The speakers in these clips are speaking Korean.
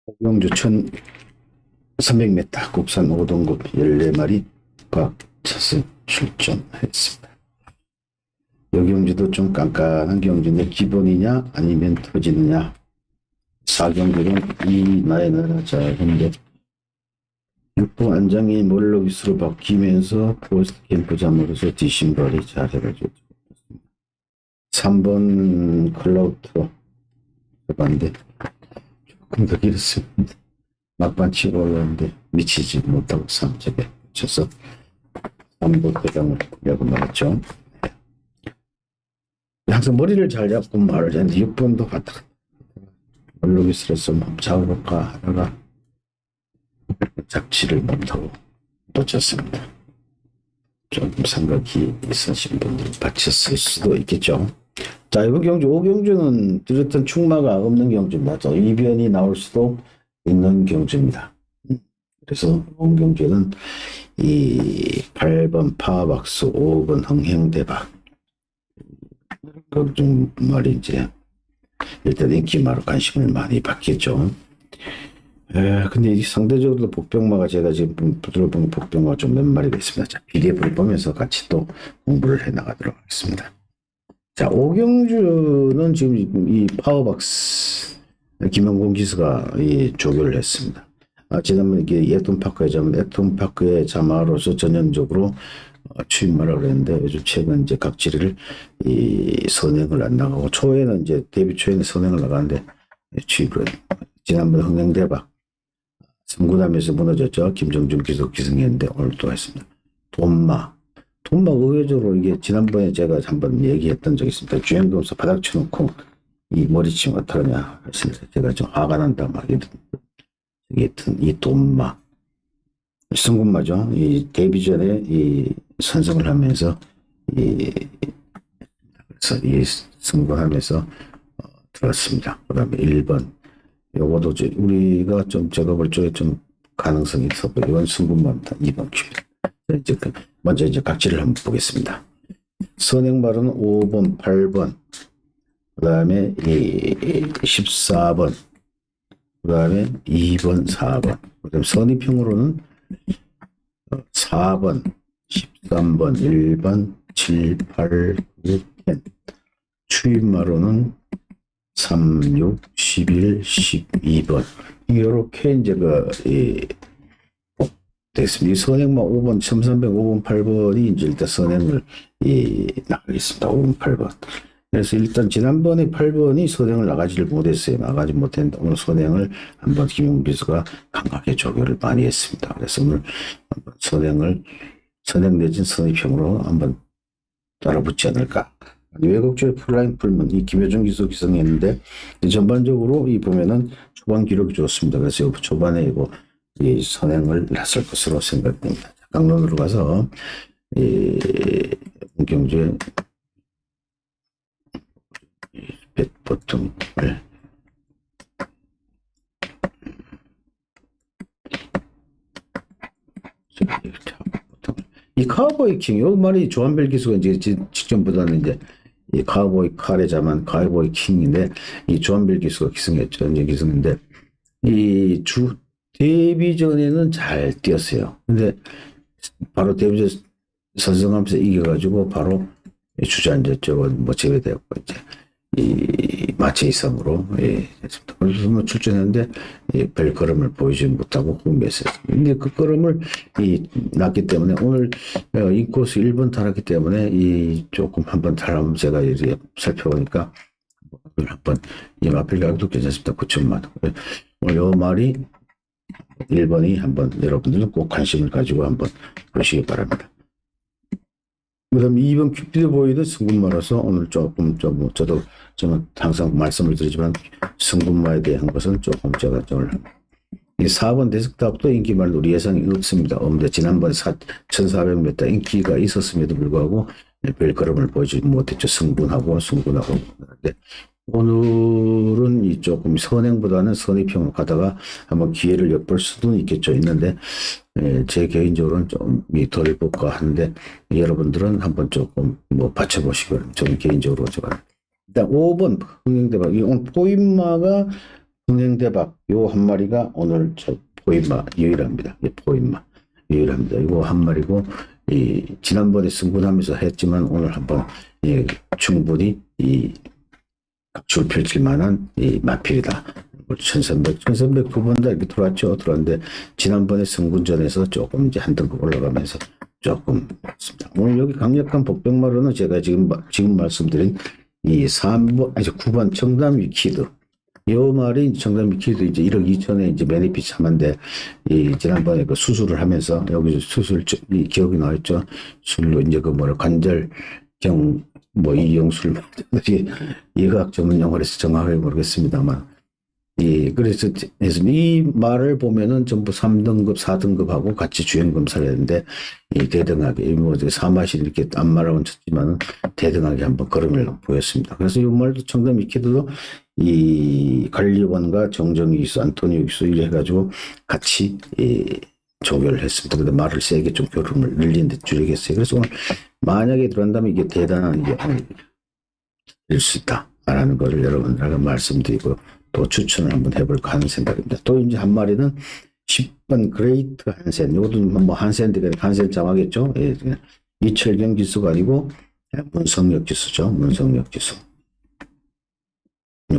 오경주 1300m 국산 5등급 14마리 박차승 출전했습니다. 이 경주도 좀 깐깐한 경주인데 기본이냐 아니면 터지느냐. 4경주는 이 나의 나라 작은데 6번 안장이 몰로비스로 바뀌면서 포스트 캠프장으로서 디심발이 잘해가지고 3번 클라우트로 해봤는데 조금 더 길었습니다. 막판 치고 올랐는데 미치지 못하고 3점에 쳐서 3번 대장을 내고 나갔죠. 항상 머리를 잘 잡고 말을 했는데 6번도 갔다 몰로비스로서 잡을까 하다가 잡지를 못하고 놓쳤습니다. 좀 생각이 있으신 분들이 받쳤을 수도 있겠죠. 자, 이번 경주, 5경주는 뚜렷한 충마가 없는 경주입니다. 또 이변이 나올 수도 있는 경주입니다. 그래서 5경주는 이 8번 파워박스, 5번 흥행대박. 좀 말이 이제 일단 인기마로 관심을 많이 받겠죠. 근데 이 상대적으로 복병마가 제가 지금 들어본 복병마가 좀 몇 마리가 있습니다. 자, PDF를 보면서 같이 또 공부를 해 나가도록 하겠습니다. 자, 오경주는 지금 이 파워박스 김영곤 기수가 이 조교를 했습니다. 지난번에 이게 에톤파크에 자면 에톤파크의 자마로서 전형적으로 취임하라고 그랬는데 요즘 최근 이제 각지를 이 선행을 안 나가고 초에는 이제 데뷔 초에는 선행을 나가는데 취임을 지난번 흥행대박 3구단에서 무너졌죠. 김정준 기수 기승했는데 오늘 또 했습니다. 돈마 의외적으로 이게 지난번에 제가 한번 얘기했던 적이 있습니다. 주행도에서 바닥 쳐놓고 이 머리치면 어떡하냐 했습니다. 제가 좀 화가 난다 막 이랬던 이 돈마 승군마죠. 이 데뷔 전에 이 선승을 하면서 그래서 이 승부하면서 들었습니다. 그 다음에 1번 요거도 우리가 좀 제가 볼 쪽에 좀 가능성이 있었고 이건 승군마입니다. 2번 큐입니다. 이제 먼저 이제 각지를 한번 보겠습니다. 선행발은 5번, 8번, 그 다음에 14번, 그 다음에 2번, 4번, 그 다음에 선의평으로는 4번, 13번, 1번, 7, 8, 9, 10. 추임마로는 3, 6, 11, 12번. 이렇게 이제 됐습니다. 이 선행마 5번, 1305번, 8번이 이제 일단 선행을 나가겠습니다. 5번, 8번. 그래서 일단 지난번에 8번이 선행을 나가지를 못했어요. 나가지 못했는데 오늘 선행을 한번 김용 기수가 강하게 조교를 많이 했습니다. 그래서 오늘 한번 선행 내진 선의평으로 한번 따라붙지 않을까. 외국주의 풀라인 풀면 이 김효준 기수 기승했는데 전반적으로 이 보면은 초반 기록이 좋습니다. 그래서 초반에 이 선행을 났을 것으로 생각됩니다. 강론으로 가서 경주의 보통을 이 카우보이 킹, 요 말이 조한별 기수가 이제 직전보다는 이제 이 카우보이 칼의 자만 카우보이 킹인데 이 조한별 기수가 기승했죠. 이제 기승인데 이 데뷔 전에는 잘 뛰었어요. 근데 바로 데뷔 전 선승하면서 이겨가지고 바로 주저앉았죠. 뭐 제외되었고 이제 이 마체 이상으로 했습니다. 그래서 출전했는데 별 걸음을 보이지 못하고 흥미했어요. 근데 그 걸음을 났기 때문에 오늘 인코스 1번 타았기 때문에 조금 한번 타라면 제가 이렇게 살펴보니까 한번 이 마필 가격도 괜찮습니다. 9천만 원. 오늘 요 말이 1번이 한번 여러분들은 꼭 관심을 가지고 한번 보시기 바랍니다. 그 다음에 2번 큐피드 보이드 승군마라서 오늘 조금 저도 저는 항상 말씀을 드리지만 승군마에 대한 것은 조금 제가 이 4번 데스크탑도 인기말 우리 예상이 없습니다. 근데 지난번에 1400m 인기가 있었음에도 불구하고 별 걸음을 보이지 못했죠. 승군하고 근데 오늘은 이 조금 선행보다는 선의평으로 가다가 한번 기회를 엿볼 수도 있는데 제 개인적으로는 좀 덜 볼까 하는데 여러분들은 한번 조금 받쳐보시고 저는 개인적으로 제가 일단 5번 흥행대박 오늘 포인마가 흥행대박 요 한 마리가 오늘 저 포인마 유일합니다. 포인마 유일합니다. 이거 한 마리고 지난번에 승분하면서 했지만 오늘 한번 충분히 각출 펼칠 만한 마필이다. 1300 두 번 다 이렇게 들어왔죠. 들어왔는데 지난번에 승군전에서 조금 이제 한 등급 올라가면서 조금 그렇습니다. 오늘 여기 강력한 복병마루는 제가 지금 말씀드린 이 3번, 아니 9번 청담 위키드. 요 말이 청담 위키드 이제 1억 2천에 이제 매니피 참한데, 지난번에 그 수술을 하면서 여기 수술, 기억이 나왔죠. 술로 이제 그 관절경, 이용술, 의학 전문 용어로 해서 정확하게 모르겠습니다만, 그래서 이 말을 보면은 전부 3등급, 4등급하고 같이 주행 검사를 했는데, 대등하게, 사맛이 이렇게 안마라고는 쳤지만은 대등하게 한번 걸음을 보였습니다. 그래서 이 말도 청담 위키드도 관리원과 정정위 기수, 안토니오 기수 이래 해가지고 같이 조교를 했습니다. 근데 말을 세게 좀 교름을 늘리는데 줄이겠어요. 그래서 오늘 만약에 들어간다면 이게 대단한 게 될 수 있다라는 것을 여러분들에게 말씀드리고 또 추천을 한번 해볼까 하는 생각입니다. 또 이제 한 마리는 10번 그레이트 한센. 이것도 한센인데 한센 장하겠죠. 이철경 기수가 아니고 문성력 기수죠. 문성력 기수.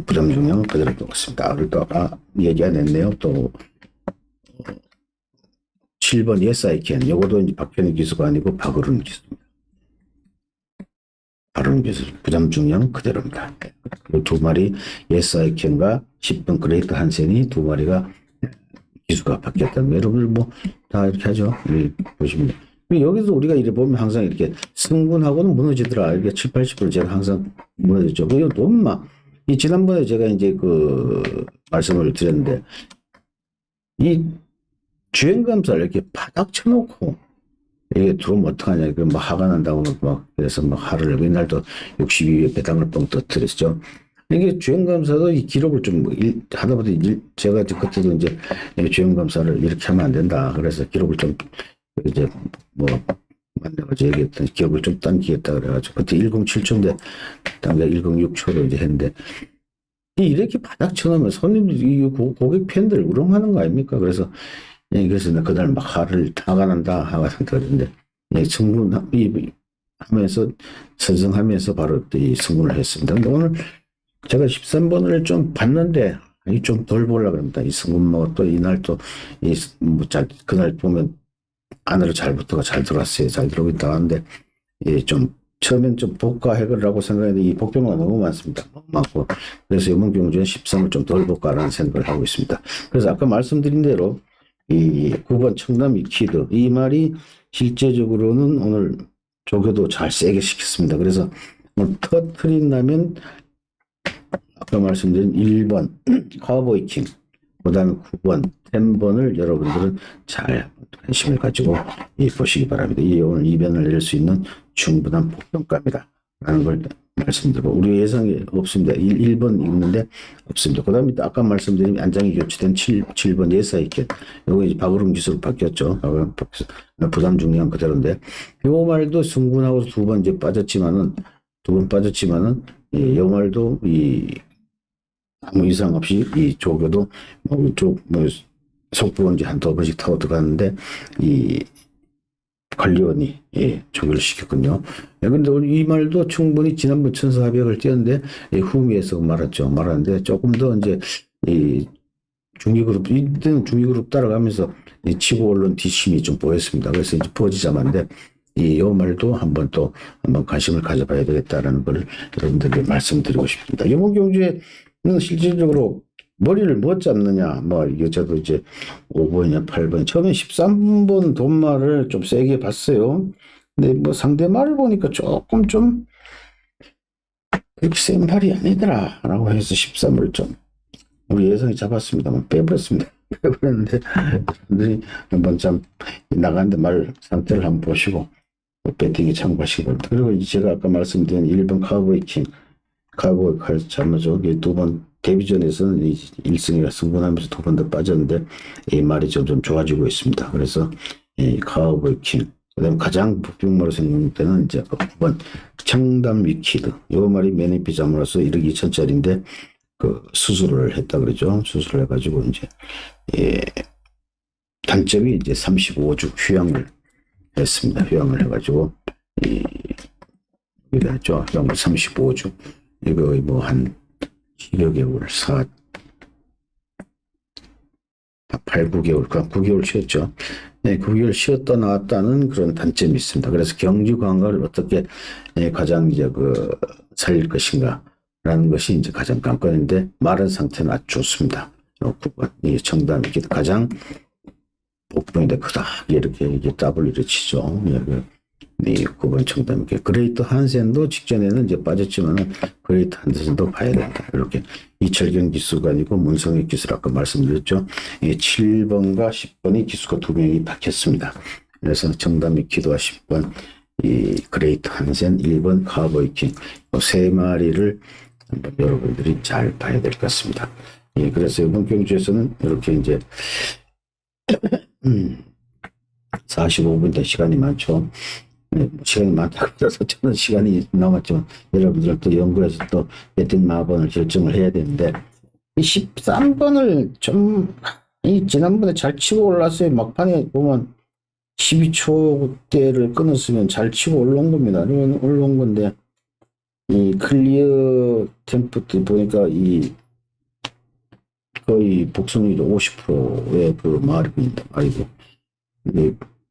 부담 중량은 그대로 두었습니다. 오늘 또 아까 얘기 안 했네요. 또 7번 예사이켄. 요것도 이제 박현희 기수가 아니고 박으른 기수입니다. 박으른 기수. 부담 중량은 그대로입니다. 두 마리 예사이켄과 10번 그레이트 한센이 두 마리가 기수가 바뀌었다는 거. 여러분들 다 이렇게 하죠. 보시면. 여기서 우리가 이래 보면 항상 이렇게 승군하고는 무너지더라. 이렇게 7, 80% 제가 항상 무너졌죠. 그리고 또 지난번에 제가 이제 말씀을 드렸는데, 이 주행감사를 이렇게 바닥 쳐놓고, 이게 들어오면 어떡하냐. 화가 난다고 그래서 화를 내고, 이날도 62회 배당을 뻥 터뜨렸죠. 이게 주행감사도 이 기록을 좀 하다 보니 제가 그때도 이제 주행감사를 이렇게 하면 안 된다. 그래서 기록을 좀 이제 만나가지고 얘기했던 기억을 좀 당기겠다 그래가지고 그때 107초인데 당장 106초로 이제 했는데 이렇게 바닥 쳐놓으면 손님들 고객 팬들 우롱하는 거 아닙니까? 그래서 그래서 그날 막 화가 난다 그랬는데 승분하면서 선승하면서 바로 이 승분을 했습니다. 근데 오늘 제가 13번을 좀 봤는데 좀 덜 보려고 합니다. 이 승분 또 이날 또 그날 보면 안으로 잘 들어왔어요. 잘 들어오고 있다 하는데, 좀, 처음엔 좀 복가해라고 생각했는데, 이 복병가 너무 많습니다. 너무 많고. 그래서 이번 경주에 13을 좀 덜 볼까라는 생각을 하고 있습니다. 그래서 아까 말씀드린 대로, 이 9번 청남 위키드, 이 말이 실제적으로는 오늘 조교도 잘 세게 시켰습니다. 그래서 오늘 터트린다면, 아까 말씀드린 1번, 카우보이 킹, 그 다음에 9번, 10번을 여러분들은 잘 관심을 가지고 보시기 바랍니다. 오늘 이변을 낼 수 있는 충분한 폭평가입니다. 라는 걸 말씀드리고, 우리 예상이 없습니다. 1번 있는데 없습니다. 그 다음에 아까 말씀드린 안장이 교체된 7번 예사이켄. 요거 이제 박으름 기수로 바뀌었죠. 부담 중량 그대로인데, 요 말도 승군하고 두 번 이제 빠졌지만은, 요 말도 아무 이상 없이 이 조교도 속보는 이제 한두 번씩 타고 들어갔는데 관리원이 조교를 시켰군요. 그런데 이 말도 충분히 지난번 1400을 뛰었는데 후미에서 말았는데 조금 더 이제 중위그룹 이때는 중위그룹 따라가면서 치고 올라온 뒷심이 좀 보였습니다. 그래서 이제 포지자만데 요 말도 한번 관심을 가져봐야 되겠다라는 걸 여러분들에게 말씀드리고 싶습니다. 이번 경주에 실질적으로 머리를 뭐 잡느냐, 이게 저도 이제 5번이냐, 8번, 처음에 13번 돈말을 좀 세게 봤어요. 근데 상대 말을 보니까 조금 좀, 그렇게 센 말이 아니더라, 라고 해서 13을 좀, 우리 예상이 잡았습니다만, 빼버렸습니다. 빼버렸는데, 여러분들이 한번 나가는데 말 상태를 한번 보시고, 배팅에 참고하시기 바랍니다. 그리고 제가 아까 말씀드린 1번 카우보이 킹, 카우보이 칼 참아줘. 두 번 데뷔전에서는 1승이라 승분하면서 두 번 더 빠졌는데 이 말이 점점 좋아지고 있습니다. 그래서 카우보이 킹, 그다음 가장 복병마로 생긴 때는 이제 9번 청담 위키드. 요 말이 매니피 잠으로서 1억 2천짜리인데 그 수술을 했다 그러죠. 수술을 해가지고 이제 예, 단점이 이제 35주 휴양을 했습니다. 휴양을 해가지고 이거 했죠. 휴양을 35주 이거 뭐 한 10여 개월 8, 9개월, 9개월 쉬었죠. 네, 9개월 쉬었다 나왔다는 그런 단점이 있습니다. 그래서 경주 관광을 어떻게 가장 이제 살릴 것인가 라는 것이 이제 가장 관건인데, 마른 상태는 아주 좋습니다. 9번, 이 청담이 가장 복부인데 크다게 이렇게 W를 치죠. 이 9번 청담이 그레이트 한센도 직전에는 이제 빠졌지만 그레이트 한센도 봐야 된다. 이렇게 이철경 기수가 아니고 문성혁 기수 아까 말씀드렸죠. 7번과 10번이 기수가 2명이 박혔습니다. 그래서 청담이 기도와 10번 이 그레이트 한센 1번 카우보이킹 3마리를 한번 여러분들이 잘 봐야 될 것 같습니다. 그래서 이번 경주에서는 이렇게 이제 45분대 시간이 많죠. 시간이 많다고 해서 저는 시간이 남았지만 여러분들은 또 연구해서 또 배팅 마번을 결정을 해야 되는데, 이 13번을 좀 지난번에 잘 치고 올랐어요. 막판에 보면 12초대를 끊었으면 잘 치고 올라온 겁니다. 올라온 건데 이 클리어 템포 때 보니까 이 거의 복선율이 50%의 그 말입니다. 말이고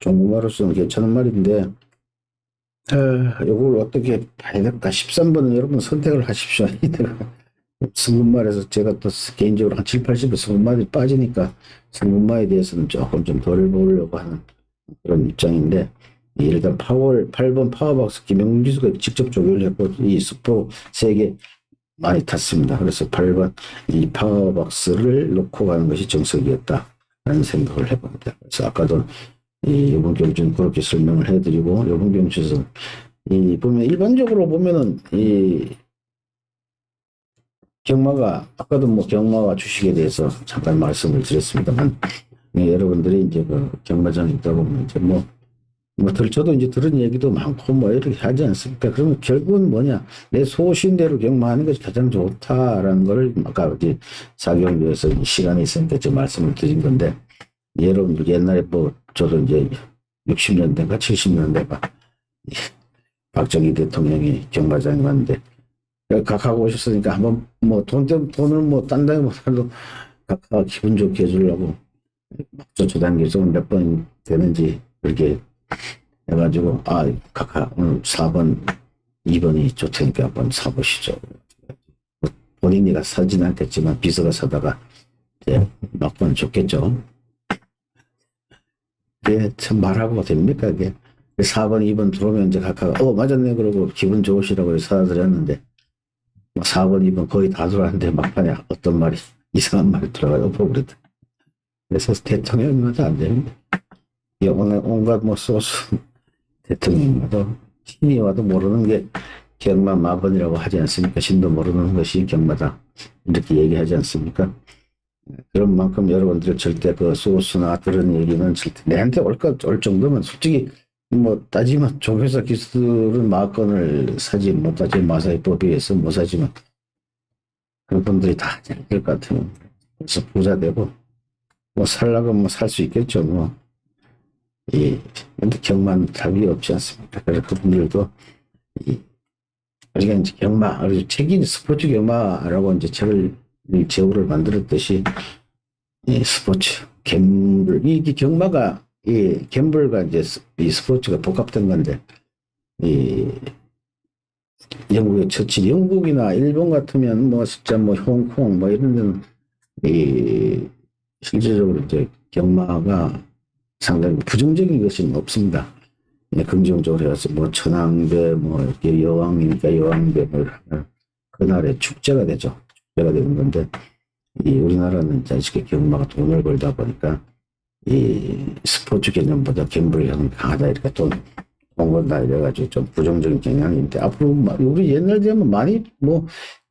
중국말로서는 괜찮은 말인데 이걸 어떻게 봐야 될까? 13번은 여러분 선택을 하십시오. 승분말에서 제가 또 개인적으로 한 7, 80에 승분말이 빠지니까 승분말에 대해서는 조금 좀 덜 보려고 하는 그런 입장인데, 일단 8번 파워박스 김영문 기수가 직접 조교를 했고 이 스포 3개 많이 탔습니다. 그래서 8번 이 파워박스를 놓고 가는 것이 정석이었다라는 생각을 해봅니다. 그래서 아까도 이번 경주는 그렇게 설명을 해드리고, 이번 경주에서 보면 일반적으로 보면은 경마가 아까도 뭐 경마와 주식에 대해서 잠깐 말씀을 드렸습니다만, 여러분들이 이제 경마장에 있다 보면 이제 뭐 저도 이제 들은 얘기도 많고 뭐 이렇게 하지 않습니까? 그러면 결국은 뭐냐, 내 소신대로 경마하는 것이 가장 좋다라는 걸 아까 이제 사경교에서 시간이 있으니까 좀 말씀을 드린 건데, 여러분들 옛날에 뭐 저도 이제 60년대인가 70년대가 박정희 대통령이 경마장에 왔는데 각하고 오셨으니까 한번 뭐 돈을 뭐 단단히 못하도 각하가 기분 좋게 해주려고 쫓아다니면서 몇 번 되는지 그렇게 해가지고 각하 오늘 4번 2번이 좋다니까 한번 사보시죠. 본인이가 사진 않겠지만 비서가 사다가 이제 막번 좋겠죠. 그게 참 말하고 됩니까? 그게 4번 2번 들어오면 이제 각하가 맞았네 그러고 기분 좋으시라고 사드렸는데 4번 2번 거의 다 들어왔는데 막판에 어떤 말이 이상한 말이 들어가요. 그랬다. 그래서 대통령마다 안 됩니다. 온갖 뭐 소수 대통령마다 신이 와도 모르는 게 경마 마번이라고 하지 않습니까? 신도 모르는 것이 경마다 이렇게 얘기하지 않습니까? 그런 만큼 여러분들 절대 그 소수나 그런 얘기는 절대 내한테 올 정도면 솔직히 뭐 따지면 조교사 기수들은 마건을 사지 못하지, 마사이법에 의해서 못 사지만 그런 분들이 다 잘 될 것 같아요. 그래서 부자 되고 뭐 살라고 뭐 살 수 있겠죠. 뭐 근데 경마는 답이 없지 않습니까? 그래서 그분들도 우리가 이제 경마, 책이 스포츠 경마라고 이제 제호를 만들었듯이 스포츠 갬블, 이게 경마가 갬블과 이제 이 스포츠가 복합된 건데, 영국의 처치, 영국이나 일본 같으면 뭐 진짜 뭐 홍콩 뭐 이런 데는 실질적으로 이제 경마가 상당히 부정적인 것은 없습니다. 긍정적으로 해서 뭐 천황배 뭐 이렇게 여왕이니까 여왕배 뭐 그날에 축제가 되죠. 축제가 되는 건데, 우리나라는 자식의 경마가 돈을 벌다 보니까 이 스포츠 개념보다 갬블 개념이 강하다, 이렇게 돈 번다 이래가지고 좀 부정적인 경향인데, 앞으로 우리 옛날 되면 많이 뭐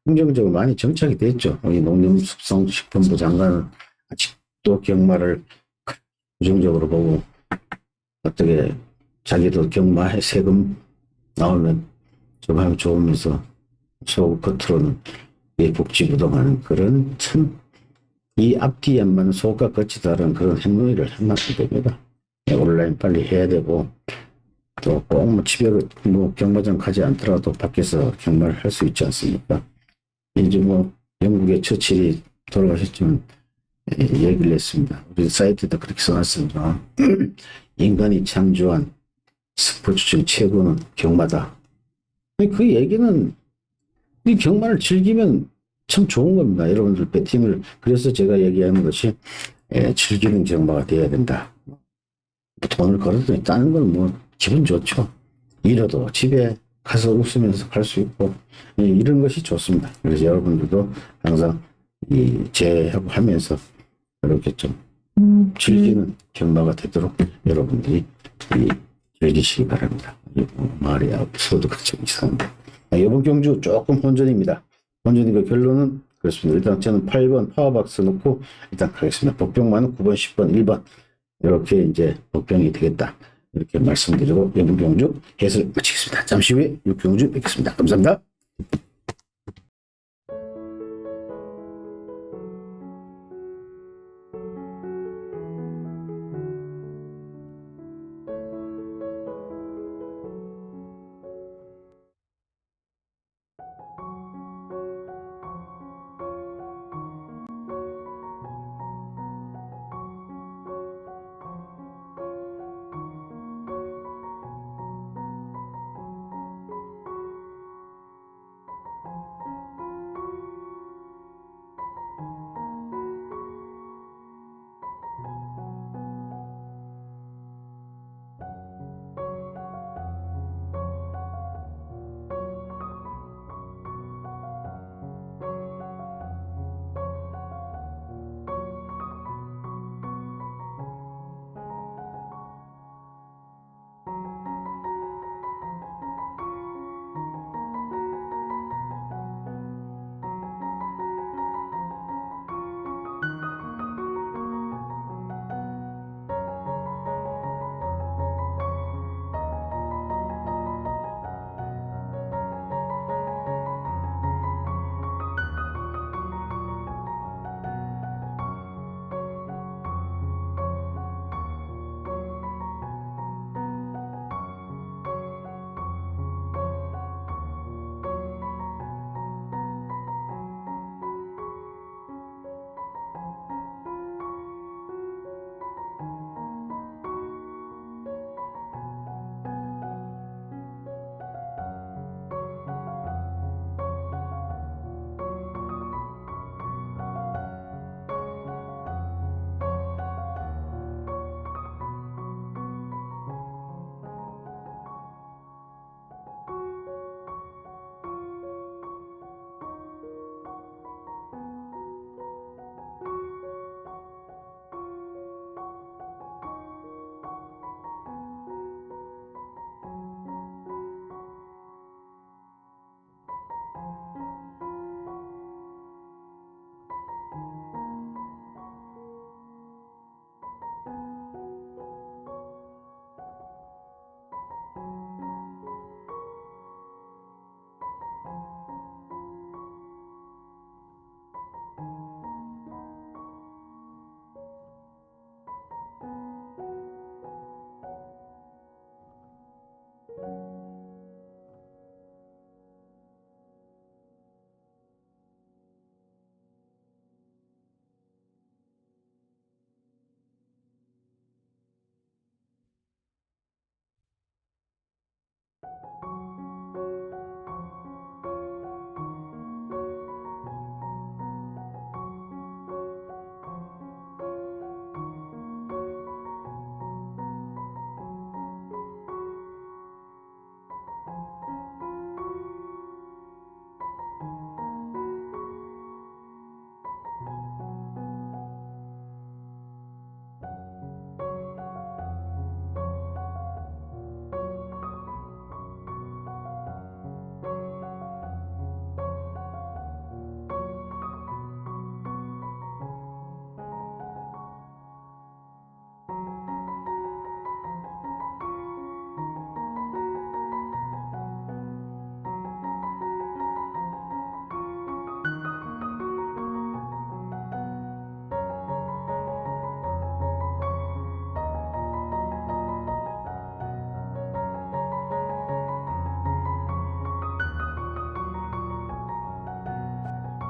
긍정적으로 많이 정착이 됐죠. 이 농림축산식품부 장관은 아직도 경마를 부정적으로 보고 어떻게 자기도 경마에 세금 나오면 좀 하면 좋으면서 속 겉으로는 복지부동하는 그런 참 이 앞뒤에만 속과 끝이 다른 그런 행동을 하면 안 됩니다. 온라인 빨리 해야 되고 또 꼭 뭐 집에 뭐 경마장 가지 않더라도 밖에서 경마를 할 수 있지 않습니까? 이제 뭐 영국의 처칠이 돌아가셨지만 얘기를 했습니다. 우리 사이트에도 그렇게 써놨습니다. 인간이 창조한 스포츠 중 최고는 경마다. 그 얘기는 이 경마를 즐기면 참 좋은 겁니다. 여러분들 배팅을 그래서 제가 얘기하는 것이 즐기는 경마가 돼야 된다. 돈을 걸어도 따는 건 뭐 기분 좋죠. 잃어도 집에 가서 웃으면서 갈 수 있고 이런 것이 좋습니다. 그래서 여러분들도 항상 제하고 하면서 이렇게 좀 즐기는 경마가 되도록 여러분들이 즐기시기 바랍니다. 말이 소도가 좀 이상한데 이번 경주 조금 혼전입니다. 혼전이니까 결론은 그렇습니다. 일단 저는 8번 파워박스 놓고 일단 가겠습니다. 복병만은 9번, 10번, 1번 이렇게 이제 복병이 되겠다. 이렇게 말씀드리고 이번 경주 해설 마치겠습니다. 잠시 후에 6경주 뵙겠습니다. 감사합니다.